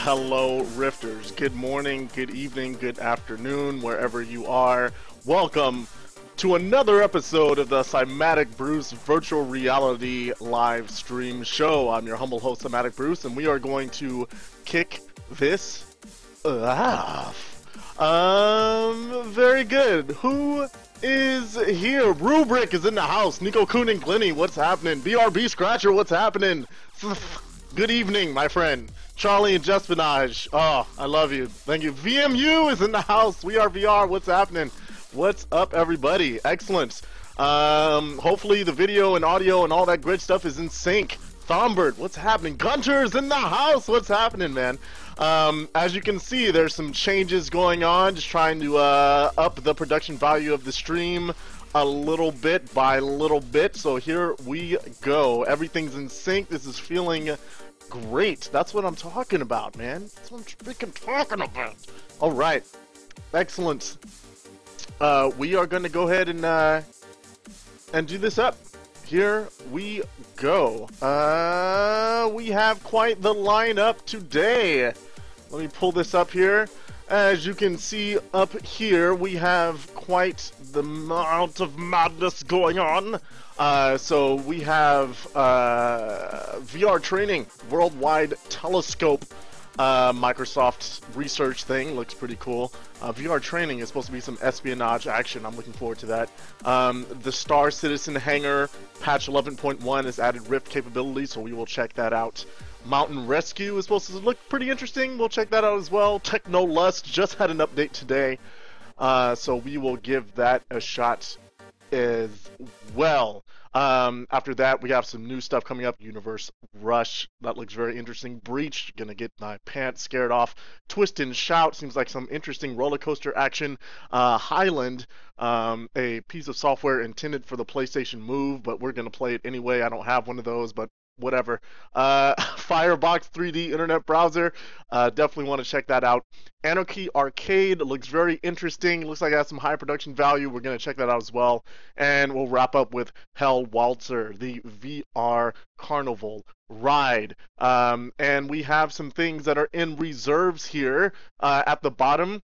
Hello, Rifters. Good morning, good evening, good afternoon, wherever you are. Welcome to another episode of the Cymatic Bruce Virtual Reality live stream show. I'm your humble host, Cymatic Bruce, and we are going to kick this off. Very good. Who is here? Rubric is in the house. Nico Kuhn and Glenny, what's happening? BRB Scratcher, what's happening? Good evening, my friend. Charlie and Espionage. Oh, I love you. Thank you. VMU is in the house. We are VR. What's happening? What's up, everybody? Excellent. Hopefully the video and audio and all that great stuff is in sync. Thombert, what's happening? Gunter's in the house. What's happening, man? As you can see, there's some changes going on. Just trying to up the production value of the stream a little bit by little bit. So here we go. Everything's in sync. This is feeling great. That's what I'm talking about, man. That's what I'm freaking talking about. All right. Excellent. We are going to go ahead and do this up. Here we go. We have quite the lineup today. Let me pull this up here. As you can see up here, we have quite the amount of madness going on. So we have VR.Training, Worldwide Telescope, Microsoft research thing. Looks pretty cool. VR.Training is supposed to be some espionage action. I'm looking forward to that. The Star Citizen Hangar patch 11.1 has added Rift capability, so we will check that out. Mountain Rescue is supposed to look pretty interesting. We'll check that out as well. Technolust just had an update today, so we will give that a shot as well. After that, we have some new stuff coming up. Universe Rush, that looks very interesting. Breach, gonna get my pants scared off. Twist and Shout, seems like some interesting roller coaster action. Highland, a piece of software intended for the PlayStation Move, but we're gonna play it anyway. I don't have one of those, but whatever. Firebox 3D internet browser, definitely want to check that out. Anarchy Arcade looks very interesting. Looks like it has some high production value. We're going to check that out as well. And we'll wrap up with Hell Waltzer, the VR Carnival ride. And we have some things that are in reserves here at the bottom.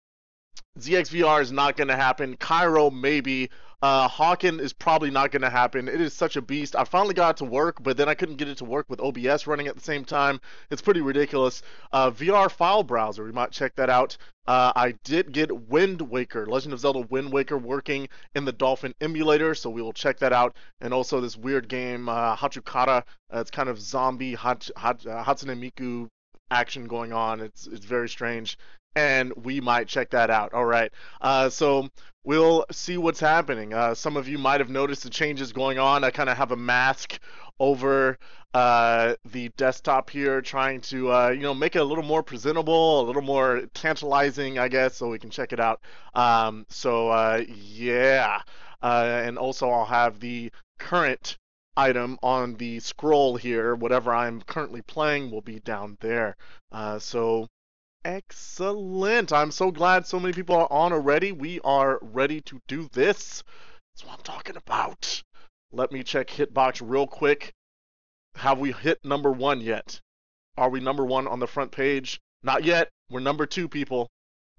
ZXVR is not going to happen. Cairo maybe. Hawken is probably not going to happen. It is such a beast. I finally got it to work, but then I couldn't get it to work with OBS running at the same time. It's pretty ridiculous. VR file browser, we might check that out. I did get Wind Waker, Legend of Zelda Wind Waker working in the Dolphin emulator, so we will check that out. And also this weird game, Hachukara. It's kind of zombie Hatsune Miku action going on. It's very strange. and we might check that out. All right. So we'll see what's happening. Some of you might have noticed the changes going on. I kind of have a mask over the desktop here, trying to make it a little more presentable, a little more tantalizing, I guess, so we can check it out. Yeah. And also I'll have the current item on the scroll here. Whatever I'm currently playing will be down there. So excellent. I'm so glad so many people are on already. We are ready to do this. That's what I'm talking about. Let me check Hitbox real quick. Have we hit number 1 yet? Are we number 1 on the front page? Not yet. We're number 2, people.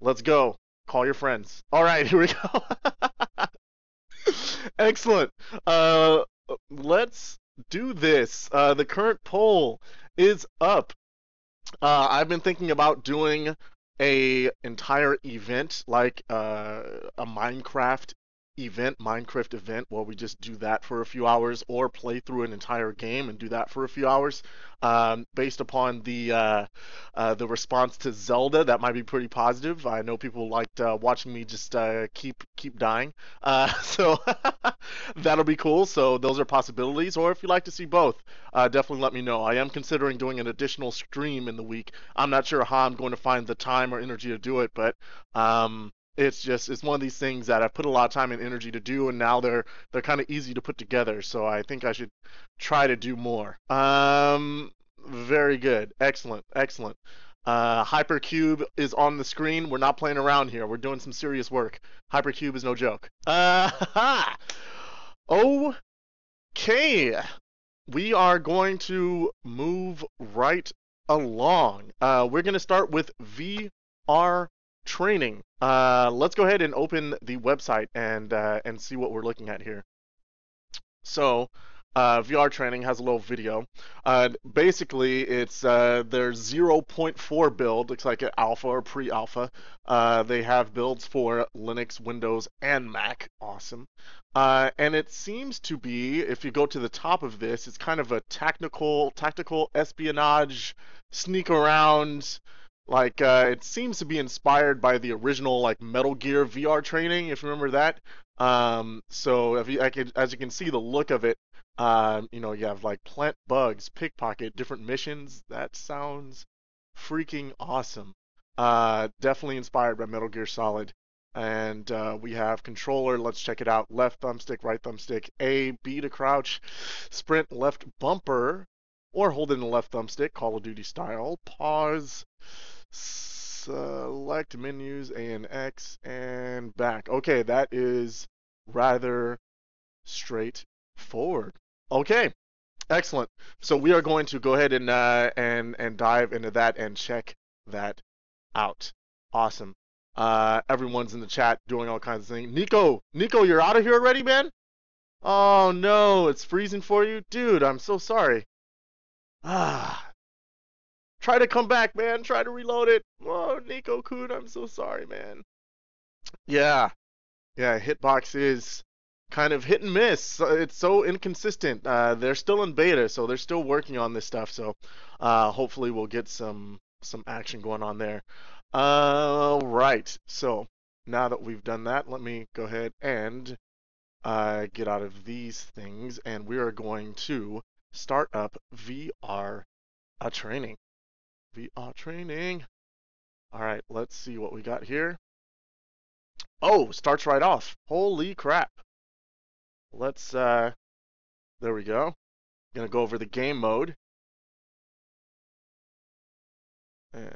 Let's go. Call your friends. All right, here we go. Excellent. Let's do this. The current poll is up. I've been thinking about doing a entire event, like a Minecraft event, where we just do that for a few hours, or play through an entire game and do that for a few hours. Based upon the response to Zelda, that might be pretty positive. I know people liked watching me just keep dying, so that'll be cool. So those are possibilities. Or if you'd like to see both, definitely let me know. I am considering doing an additional stream in the week. I'm not sure how I'm going to find the time or energy to do it, but it's one of these things that I've put a lot of time and energy to do, and now they're kind of easy to put together. So I think I should try to do more. Very good. Excellent. Excellent. Hypercube is on the screen. We're not playing around here. We're doing some serious work. Hypercube is no joke. Okay. We are going to move right along. We're going to start with VR.Training. Let's go ahead and open the website and see what we're looking at here. So, VR.Training has a little video. Basically, it's their 0.4 build. Looks like an alpha or pre-alpha. They have builds for Linux, Windows, and Mac. Awesome. And it seems to be, if you go to the top of this, it's kind of a tactical espionage, sneak around. Like it seems to be inspired by the original like Metal Gear VR.Training, if you remember that. So as you can see, the look of it, you have like plant bugs, pickpocket, different missions. That sounds freaking awesome. Definitely inspired by Metal Gear Solid. And we have controller. Let's check it out. Left thumbstick, right thumbstick, A, B to crouch, sprint, left bumper, or hold in the left thumbstick, Call of Duty style. Pause, select menus, A and X, and back. Okay, that is rather straightforward. Okay, excellent. So we are going to go ahead and dive into that and check that out. Awesome. Everyone's in the chat doing all kinds of things. Nico, you're out of here already, man? Oh no, it's freezing for you? Dude, I'm so sorry. Try to come back, man. Try to reload it. Oh, Nico-kun, I'm so sorry, man. Yeah, Hitbox is kind of hit and miss. It's so inconsistent. They're still in beta, so they're still working on this stuff. So hopefully we'll get some action going on there. Right. So now that we've done that, let me go ahead and get out of these things, and we are going to start up VR.Training. VR.Training. All right, let's see what we got here. Oh, starts right off. Holy crap. Let's, there we go. Gonna go over the game mode. And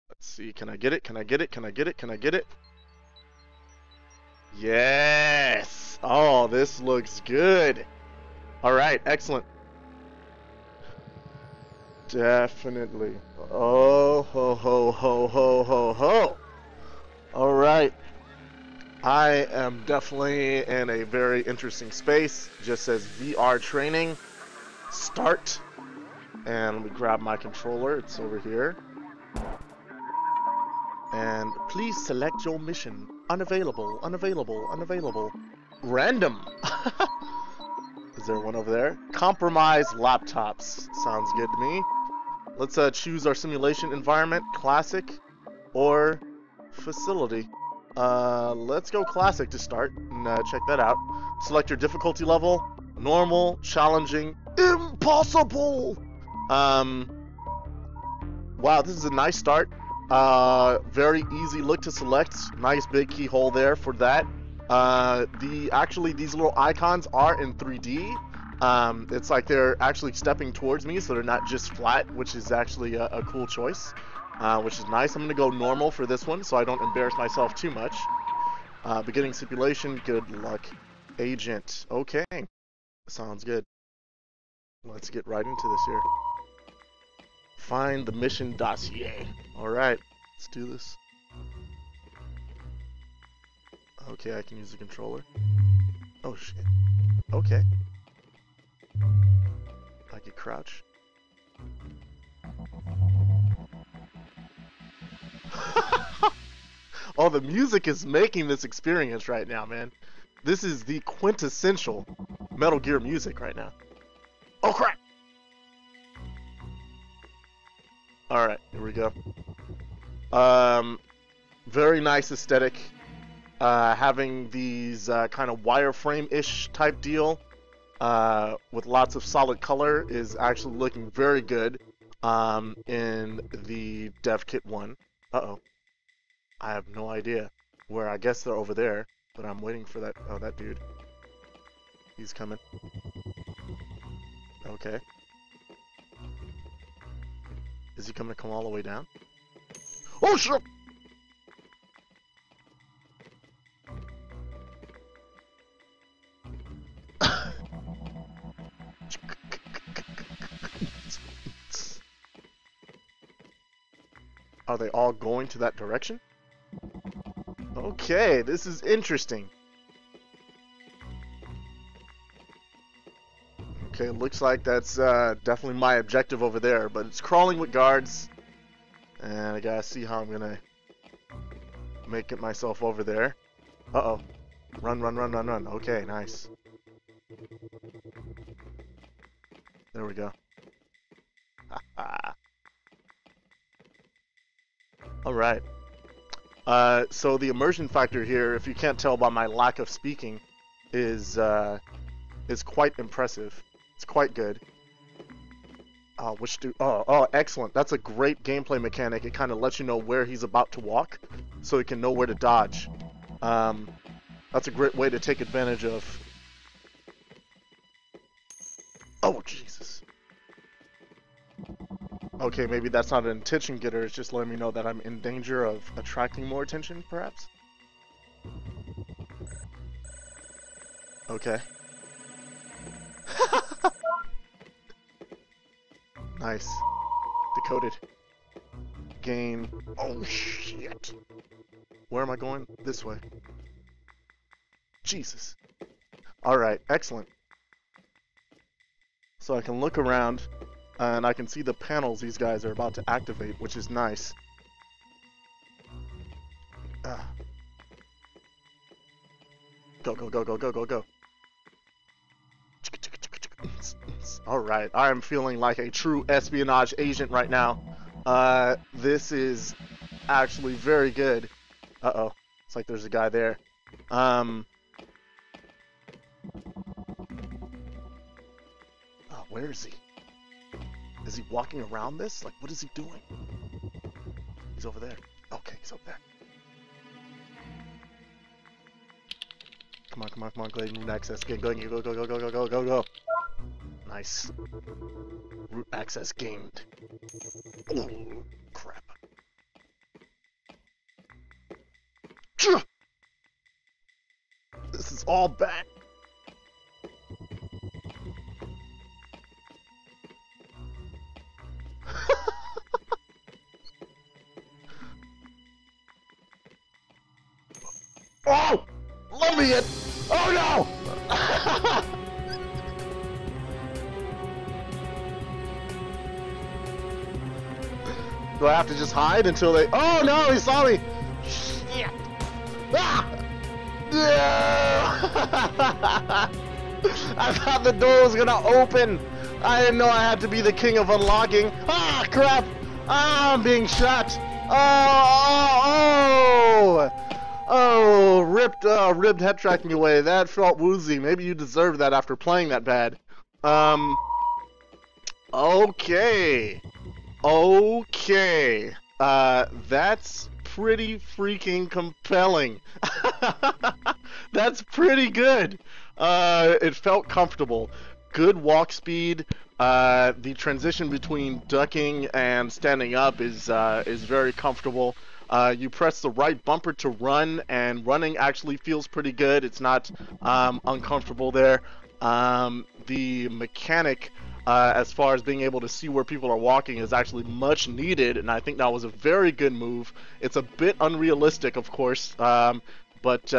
let's see, can I get it? Can I get it? Can I get it? Can I get it? Yes! Oh, this looks good. All right, excellent. Definitely. Oh, ho, ho, ho, ho, ho, ho. All right. I am definitely in a very interesting space. Just says VR.Training. Start. And let me grab my controller. It's over here. And please select your mission. Unavailable, unavailable, unavailable. Random. Is there one over there? Compromise laptops. Sounds good to me. Let's choose our simulation environment, classic or facility. Let's go classic to start and check that out. Select your difficulty level, normal, challenging, impossible. Wow, this is a nice start. Very easy look to select. Nice big keyhole there for that. Actually these little icons are in 3D. It's like they're actually stepping towards me, so they're not just flat, which is actually a cool choice, which is nice. I'm gonna go normal for this one, so I don't embarrass myself too much. Beginning simulation, good luck. Agent, okay. Sounds good. Let's get right into this here. Find the mission dossier. Alright, let's do this. Okay, I can use the controller. Oh shit. Okay. I can crouch. Oh, the music is making this experience right now, man. This is the quintessential Metal Gear music right now. Oh crap! Alright, here we go. Very nice aesthetic. Having these kind of wireframe-ish type deal with lots of solid color is actually looking very good in the Dev Kit 1. Uh-oh. I have no idea where. I guess they're over there, but I'm waiting for that. Oh, that dude. He's coming. Okay. Is he coming to come all the way down? Oh, shit! Are they all going to that direction? Okay, this is interesting. Okay, looks like that's definitely my objective over there, but it's crawling with guards. And I gotta see how I'm gonna make it myself over there. Uh-oh. Run, run, run, run, run. Okay, nice. There we go. Alright. So the immersion factor here, if you can't tell by my lack of speaking, is quite impressive. It's quite good. Oh, excellent. That's a great gameplay mechanic. It kind of lets you know where he's about to walk, so he can know where to dodge. That's a great way to take advantage of. Oh, Jesus. Okay, maybe that's not an attention getter. It's just letting me know that I'm in danger of attracting more attention, perhaps? Okay. Nice. Decoded. Gain. Oh, shit. Where am I going? This way. Jesus. Alright, excellent. So I can look around, and I can see the panels these guys are about to activate, which is nice. Go, go, go, go, go, go, go. Alright, I am feeling like a true espionage agent right now. This is actually very good. Uh-oh. It's like there's a guy there. Oh, where is he? Is he walking around this? Like, what is he doing? He's over there. Okay, he's over there. Come on, come on, come on. Glade root access. Get going. Go, go, go, go, go, go, go, go. Nice. Root access gained. Oh, crap. This is all bad. Oh! Let me in! Oh no! Do I have to just hide until they... Oh no! He saw me! Shit! Ah! No! I thought the door was gonna open! I didn't know I had to be the king of unlocking. Ah, crap! Ah, I'm being shot. Oh, ribbed head tracking away. That felt woozy. Maybe you deserve that after playing that bad. Okay. Okay. That's pretty freaking compelling. That's pretty good. It felt comfortable. Good walk speed. The transition between ducking and standing up is very comfortable. You press the right bumper to run, and running actually feels pretty good. It's not uncomfortable there. The mechanic, as far as being able to see where people are walking, is actually much needed, and I think that was a very good move. It's a bit unrealistic, of course, but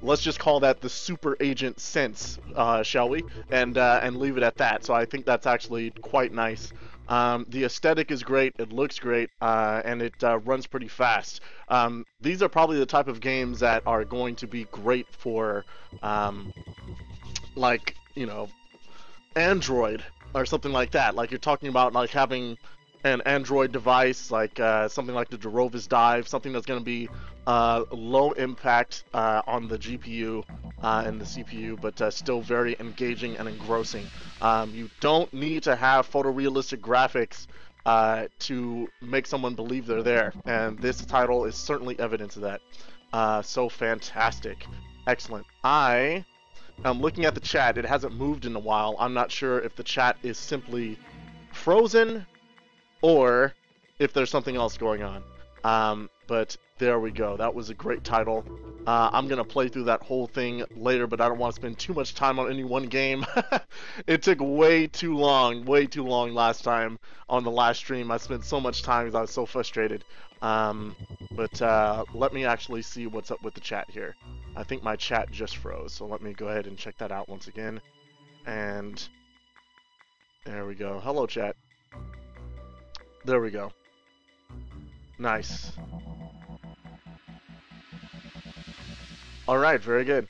let's just call that the super agent sense, shall we? And leave it at that. So I think that's actually quite nice. The aesthetic is great, it looks great, and it runs pretty fast. These are probably the type of games that are going to be great for, like, you know, Android or something like that. Like, you're talking about like having an Android device, like something like the Durovis Dive, something that's going to be low impact on the GPU and the CPU, but still very engaging and engrossing. You don't need to have photorealistic graphics to make someone believe they're there, and this title is certainly evidence of that. So fantastic. Excellent. I'm looking at the chat. It hasn't moved in a while. I'm not sure if the chat is simply frozen or if there's something else going on. But there we go. That was a great title. I'm going to play through that whole thing later, but I don't want to spend too much time on any one game. It took way too long last time on the last stream. I spent so much time because I was so frustrated. But let me actually see what's up with the chat here. I think my chat just froze, so let me go ahead and check that out once again. And there we go. Hello, chat. There we go. Nice. Alright, very good.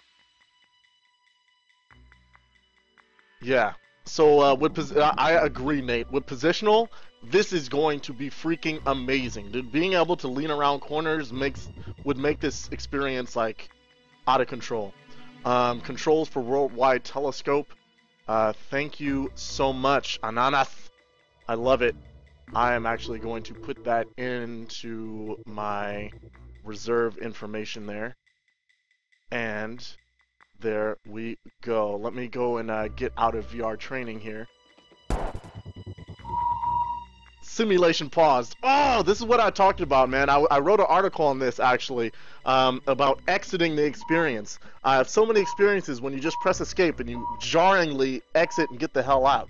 Yeah. So, I agree, Nate. With positional, this is going to be freaking amazing. Dude, being able to lean around corners would make this experience, like, out of control. Controls for worldwide telescope. Thank you so much, Ananas. I love it. I am actually going to put that into my reserve information there. And there we go. Let me go and get out of VR training here. Simulation paused. Oh, this is what I talked about, man. I wrote an article on this, actually, about exiting the experience. I have so many experiences when you just press escape and you jarringly exit and get the hell out.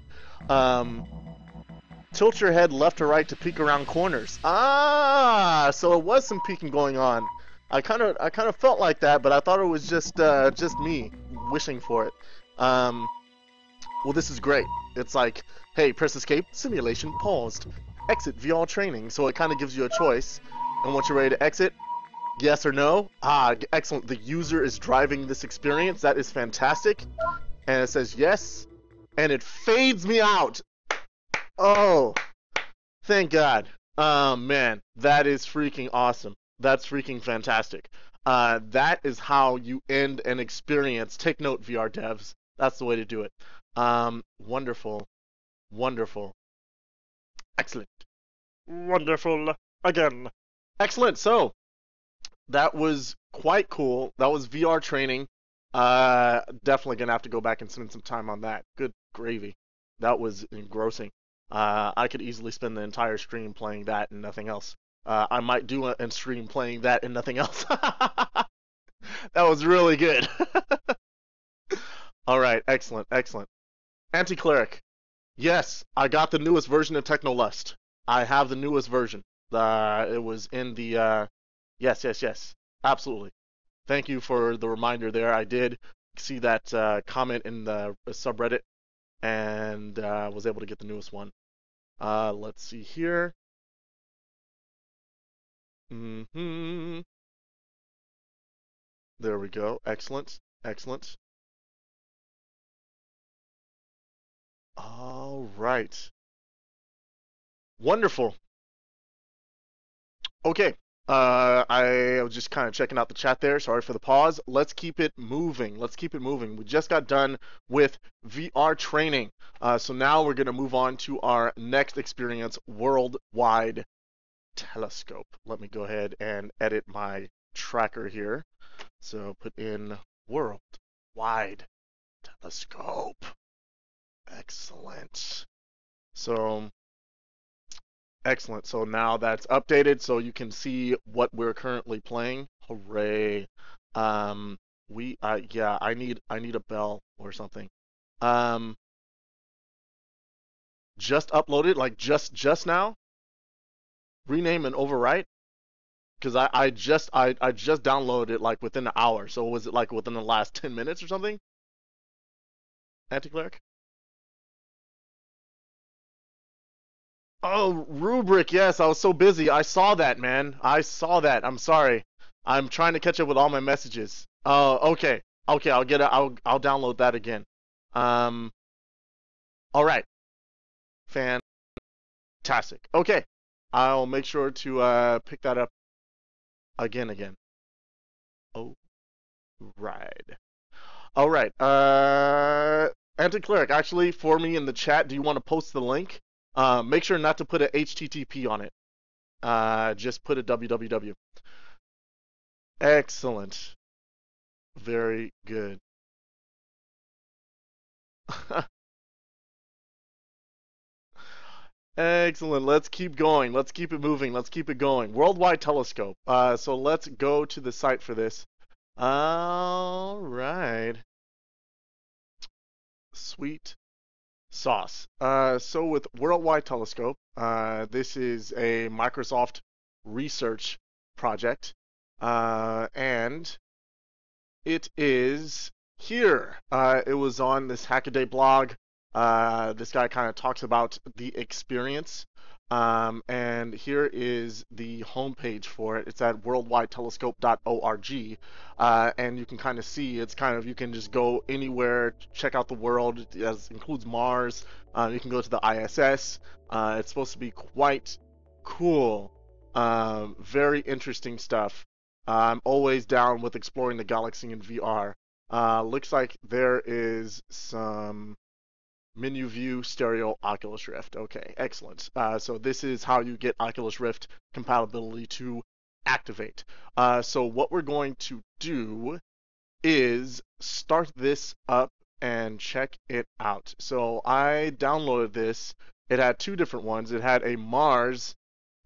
Tilt your head left or right to peek around corners. Ah, so it was some peeking going on. I kind of felt like that, but I thought it was just me wishing for it. Well, this is great. It's like, hey, press escape, simulation paused. Exit VR training. So it kind of gives you a choice. And once you're ready to exit, yes or no. Ah, excellent. The user is driving this experience. That is fantastic. And it says yes. And it fades me out. Oh, thank God. Man, that is freaking awesome. That's freaking fantastic. That is how you end an experience. Take note, VR devs. That's the way to do it. Wonderful. Wonderful. Excellent. Wonderful. Again. Excellent. So, that was quite cool. That was VR training. Definitely gonna have to go back and spend some time on that. Good gravy. That was engrossing. I could easily spend the entire stream playing that and nothing else. I might do a stream playing that and nothing else. That was really good. Alright, excellent, excellent. Anti-cleric. Yes, I got the newest version of Technolust. I have the newest version. It was in the, yes. Absolutely. Thank you for the reminder there. I did see that comment in the subreddit and was able to get the newest one. Let's see here. There we go. Excellent. Excellent. All right. Wonderful. Okay. I was just kind of checking out the chat there. Sorry for the pause. Let's keep it moving. Let's keep it moving. We just got done with VR training. So now we're going to move on to our next experience, worldwide telescope. Let me go ahead and edit my tracker here. So put in worldwide telescope. Excellent. So excellent. So now that's updated so you can see what we're currently playing. Hooray. Um yeah, I need a bell or something. Um just uploaded like just now. Rename and overwrite because I just downloaded it like within an hour. So was it like within the last 10 minutes or something? Anti-cleric? Oh, rubric. Yes, I was so busy. I saw that, man. I saw that. I'm sorry. I'm trying to catch up with all my messages. Oh, okay. Okay, I'll get it. I'll download that again. Um, all right. Fantastic. Okay. I'll make sure to pick that up again. Oh, right. All right. Anti-cleric, actually, for me in the chat, do you want to post the link? Make sure not to put a HTTP on it. Just put a www. Excellent. Very good. Excellent. Let's keep going. Let's keep it moving. Let's keep it going. Worldwide telescope. So let's go to the site for this. All right. Sweet sauce. So with Worldwide Telescope, this is a Microsoft research project, and it is here. It was on this Hackaday blog. This guy kind of talks about the experience. And here is the homepage for it. It's at worldwidetelescope.org. And you can kind of see it's kind of, you can just go anywhere, check out the world. It includes Mars. You can go to the ISS. It's supposed to be quite cool. Very interesting stuff. I'm always down with exploring the galaxy in VR. Looks like there is some menu view stereo Oculus Rift. Okay, excellent. So this is how you get Oculus Rift compatibility to activate. So what we're going to do is start this up and check it out. So I downloaded this. It had two different ones. It had a Mars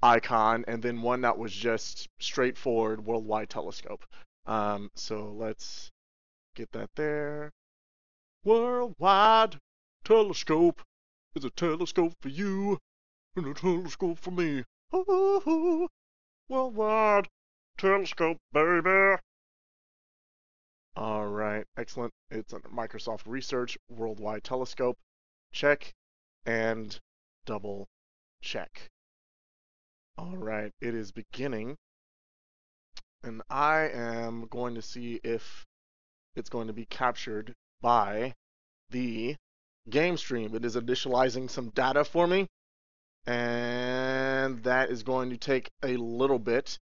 icon and then one that was just straightforward worldwide telescope. So let's get that there. Worldwide telescope is a telescope for you and a telescope for me. Ooh, worldwide telescope, baby. All right, excellent. It's under Microsoft Research, Worldwide Telescope. Check and double check. All right, it is beginning. And I am going to see if it's going to be captured by the game stream. It is initializing some data for me, and that is going to take a little bit.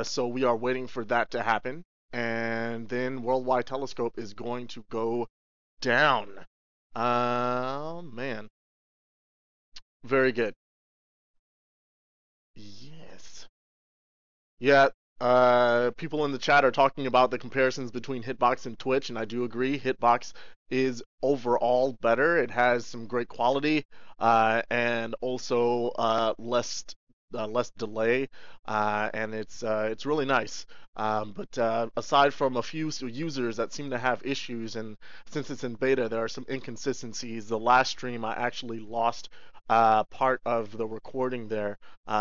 So we are waiting for that to happen, and then Worldwide Telescope is going to go down. Man. Very good. Yes. Yeah, people in the chat are talking about the comparisons between Hitbox and Twitch, and I do agree. Hitbox is overall better. It has some great quality, and also less delay, and it's really nice. But aside from a few users that seem to have issues, and since it's in beta, there are some inconsistencies. The last stream, I actually lost part of the recording there,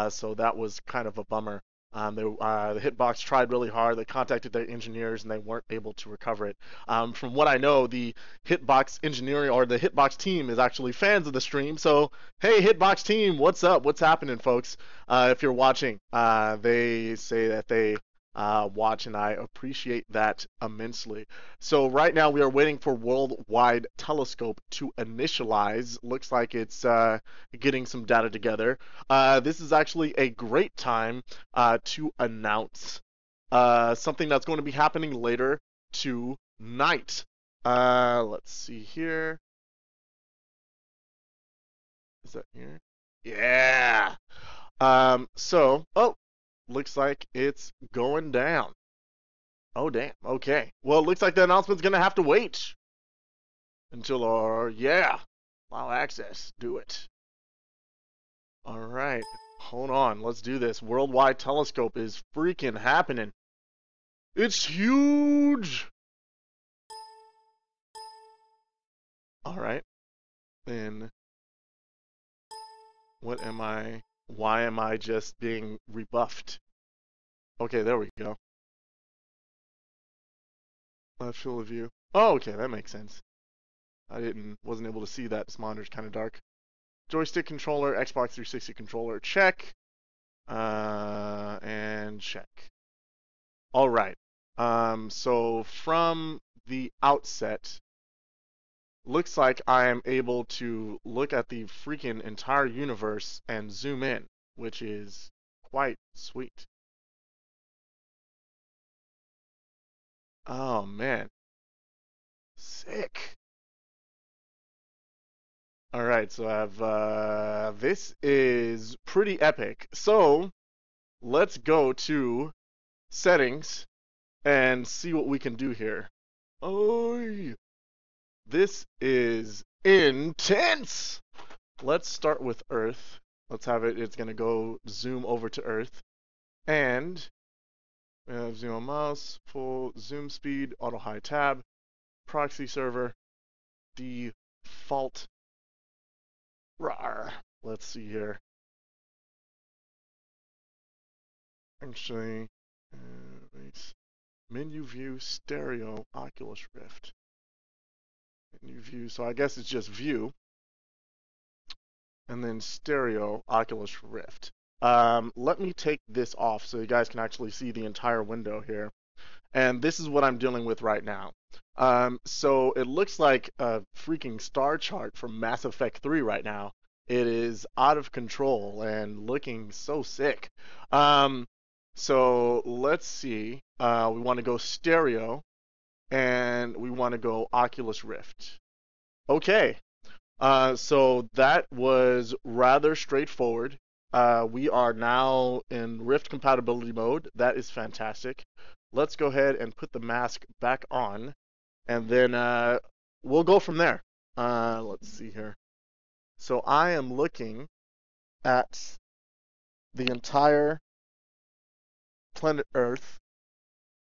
so that was kind of a bummer. The Hitbox tried really hard. They contacted their engineers and they weren't able to recover it. From what I know, the Hitbox engineering or the Hitbox team is actually fans of the stream. So, hey, Hitbox team, what's up? What's happening, folks? If you're watching, they say that they watch, and I appreciate that immensely. So right now we are waiting for Worldwide Telescope to initialize. Looks like it's getting some data together. This is actually a great time to announce something that's going to be happening later tonight. Let's see here. Is that here? Yeah. Looks like it's going down. Oh, damn. Okay. Well, it looks like the announcement's gonna have to wait until yeah. Allow access. Do it. All right. Hold on. Let's do this. Worldwide Telescope is freaking happening. It's huge. All right. Then what am I? Why am I just being rebuffed? Okay, there we go. Left field of view. Oh, okay, that makes sense. I wasn't able to see that. This monitor's kind of dark. Joystick controller, Xbox 360 controller, check. And check. All right. So from the outset, looks like I am able to look at the freaking entire universe and zoom in, which is quite sweet. Oh man. Sick. Alright, so I have this is pretty epic. So let's go to settings and see what we can do here. Oh, this is intense. Let's start with Earth. Let's have it. It's gonna go zoom over to Earth, and zoom on mouse, full zoom speed, auto high tab, proxy server, default. Rawr. Let's see here. Actually, menu view, stereo, Oculus Rift. Menu view. So I guess it's just view, and then stereo, Oculus Rift. Let me take this off so you guys can actually see the entire window here. And this is what I'm dealing with right now. So it looks like a freaking star chart from Mass Effect 3 right now. It is out of control and looking so sick. So let's see. We want to go stereo, and we want to go Oculus Rift. Okay. So that was rather straightforward. We are now in Rift compatibility mode. That is fantastic. Let's go ahead and put the mask back on, and then we'll go from there. Let's see here. So I am looking at the entire planet Earth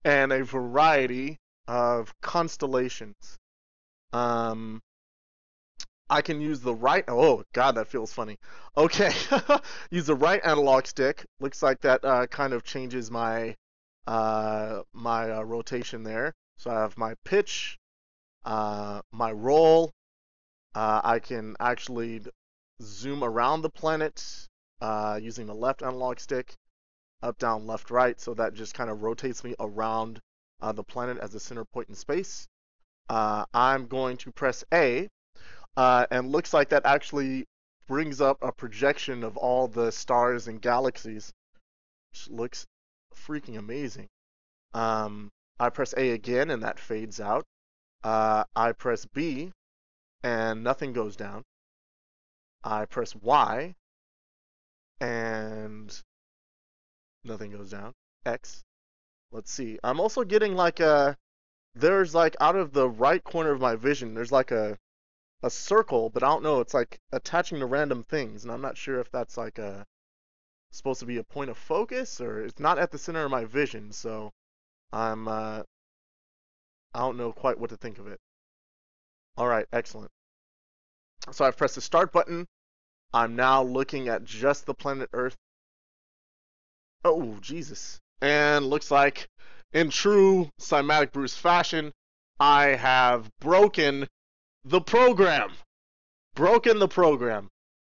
and a variety of constellations. I can use the right, oh god, that feels funny. Okay, use the right analog stick. Looks like that kind of changes my rotation there. So I have my pitch, my roll. I can actually zoom around the planet using the left analog stick, up, down, left, right. So that just kind of rotates me around the planet as a center point in space. I'm going to press A. And looks like that actually brings up a projection of all the stars and galaxies, which looks freaking amazing. I press A again, and that fades out. I press B, and nothing goes down. I press Y, and nothing goes down. X. Let's see. I'm also getting like there's like out of the right corner of my vision, there's like a circle, but I don't know, it's like attaching to random things, and I'm not sure if that's like supposed to be a point of focus, or it's not at the center of my vision, so I don't know quite what to think of it. Alright, excellent. So I've pressed the start button. I'm now looking at just the planet Earth. Oh, Jesus. And looks like, in true Cymatic Bruce fashion, I have broken the program. Broken the program.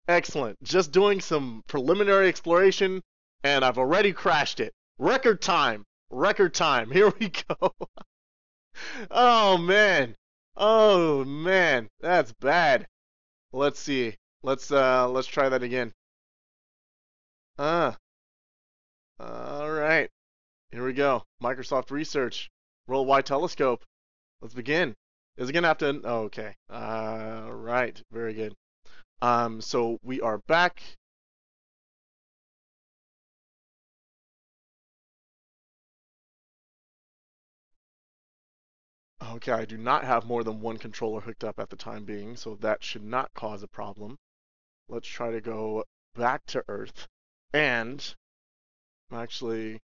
Excellent. Just doing some preliminary exploration, and I've already crashed it. Record time. Record time. Here we go. Oh man. Oh man. That's bad. Let's see. Let's try that again. Uh. All right. Here we go. Microsoft Research. Worldwide Telescope. Let's begin. Is it gonna have to? Oh, okay. Right. Very good. So we are back. Okay, I do not have more than one controller hooked up at the time being, so that should not cause a problem. Let's try to go back to Earth, and I'm actually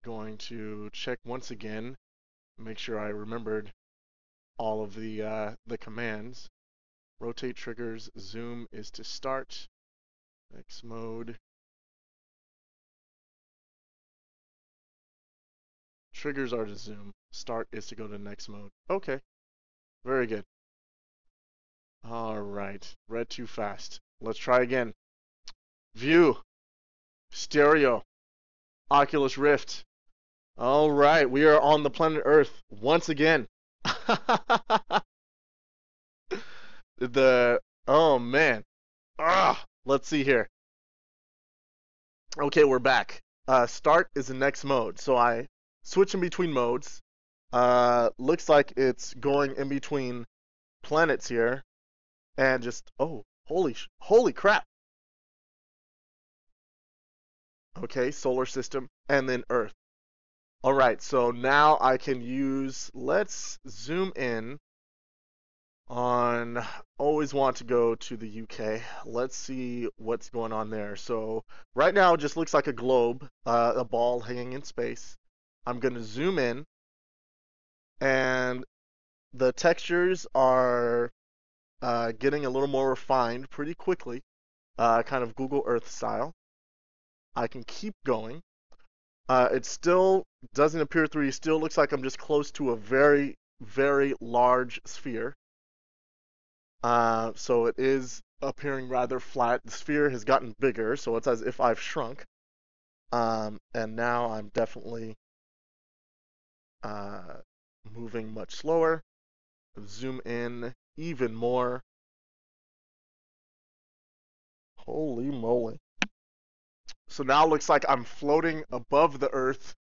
going to check once again, make sure I remembered all of the commands. Rotate triggers, zoom is to start, next mode. Triggers are to zoom, start is to go to next mode. Okay, very good. All right, read too fast. Let's try again. View, stereo, Oculus Rift. All right, we are on the planet Earth once again. Oh man. Let's see here. Okay, we're back. Start is the next mode. So I switch in between modes. Looks like it's going in between planets here, and just holy crap. Okay, solar system, and then Earth. All right, so now I can use. Let's zoom in on. Always want to go to the UK. Let's see what's going on there. So right now it just looks like a globe, a ball hanging in space. I'm going to zoom in, and the textures are getting a little more refined pretty quickly, kind of Google Earth style. I can keep going. It still doesn't appear 3D. Still looks like I'm just close to a very, very large sphere. So it is appearing rather flat. The sphere has gotten bigger, so it's as if I've shrunk. And now I'm definitely moving much slower. Zoom in even more. Holy moly. So now it looks like I'm floating above the Earth.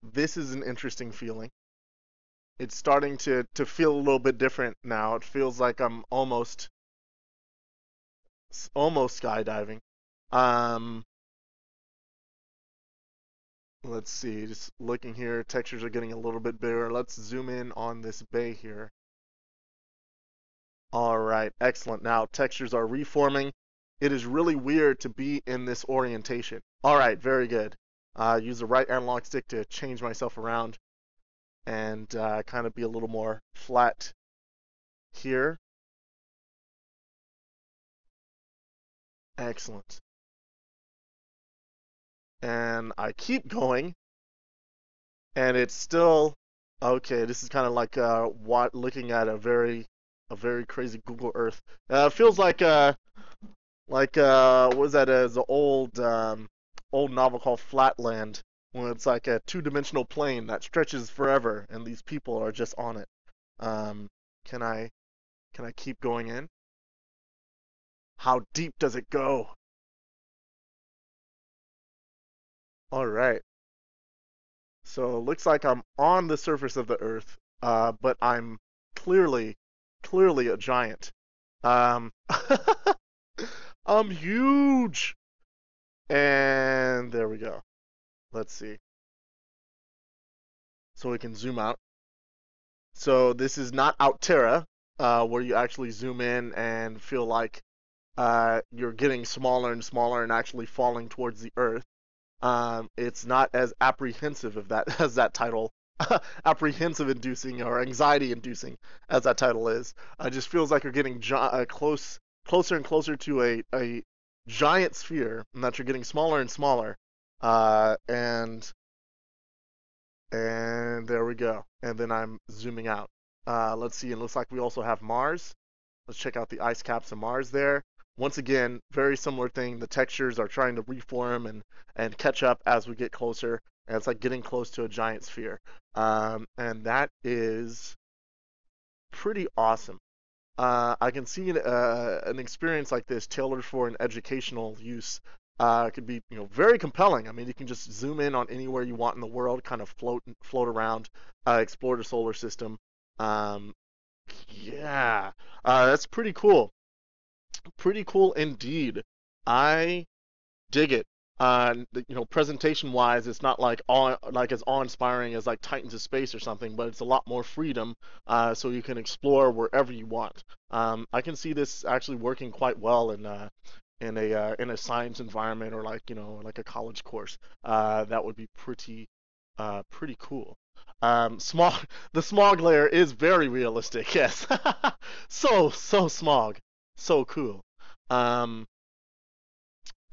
This is an interesting feeling. It's starting to feel a little bit different now. It feels like I'm almost skydiving. Um, let's see, just looking here, textures are getting a little bit bigger. Let's zoom in on this bay here. All right, excellent. Now textures are reforming. It is really weird to be in this orientation. All right, very good. Use the right analog stick to change myself around and kind of be a little more flat here. Excellent. And I keep going, and it's still okay. This is kind of like looking at a very crazy Google Earth. It feels like what was that as an old novel called Flatland, when it's like a two-dimensional plane that stretches forever, and these people are just on it. Um, can I keep going in? How deep does it go? All right. So it looks like I'm on the surface of the Earth, but I'm clearly a giant. Um, I'm huge. And there we go. Let's see. So we can zoom out. So this is not Outterra, where you actually zoom in and feel like you're getting smaller and smaller and actually falling towards the Earth. It's not as apprehensive of that as that title, apprehensive inducing or anxiety inducing as that title is. It just feels like you're getting closer and closer to a giant sphere, and that you're getting smaller and smaller. And there we go. And then I'm zooming out. Let's see. It looks like we also have Mars. Let's check out the ice caps of Mars there. once again, very similar thing. The textures are trying to reform and catch up as we get closer. And it's like getting close to a giant sphere. And that is pretty awesome. I can see an experience like this tailored for an educational use could be, very compelling. I mean, you can just zoom in on anywhere you want in the world, kind of float around, explore the solar system. Um, yeah, that's pretty cool. Pretty cool indeed. I dig it. Presentation wise, it's not like as awe-inspiring as like Titans of Space or something, but it's a lot more freedom, so you can explore wherever you want. I can see this actually working quite well in a science environment or like a college course. That would be pretty cool. Smog, the smog layer is very realistic. Yes, so smog, so cool. Um,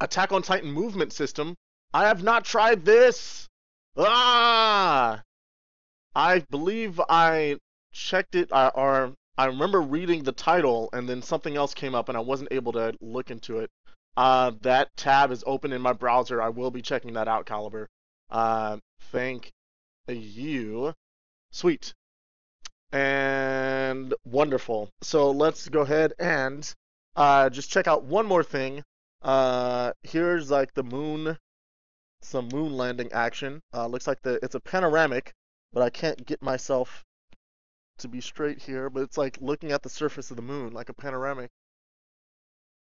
Attack on Titan movement system. I have not tried this. Ah, I believe I checked it, or I remember reading the title, and then something else came up, and I wasn't able to look into it. That tab is open in my browser. I will be checking that out, Caliber. Thank you. Sweet and wonderful. So let's go ahead and just check out one more thing. Here's like the moon, some moon landing action. Looks like it's a panoramic, but I can't get myself to be straight here. But it's like looking at the surface of the moon, like a panoramic.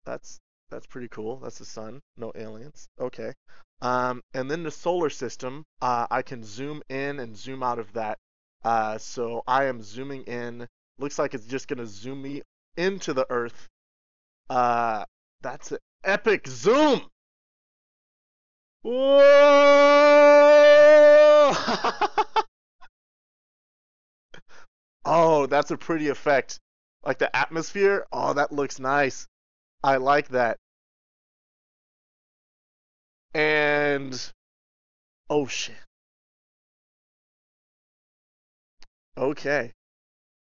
That's that's pretty cool. That's the sun, no aliens. Okay. And then the solar system. I can zoom in and zoom out of that. So I am zooming in. Looks like it's just gonna zoom me into the Earth. Uh, that's an epic zoom. Whoa! Oh, that's a pretty effect. Like the atmosphere. Oh, that looks nice. I like that. And oh shit. Okay.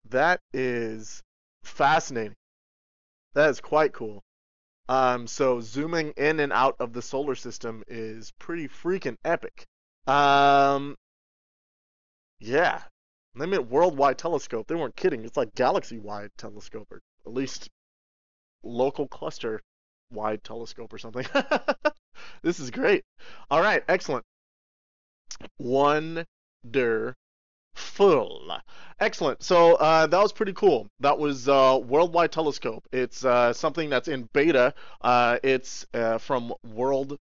That is fascinating. That is quite cool. So zooming in and out of the solar system is pretty freaking epic. Um, yeah. They meant worldwide telescope. They weren't kidding. It's like galaxy-wide telescope, or at least local cluster wide telescope or something. This is great. All right, excellent. Wonderful. Excellent. So that was pretty cool. That was Worldwide Telescope. It's something that's in beta. It's from World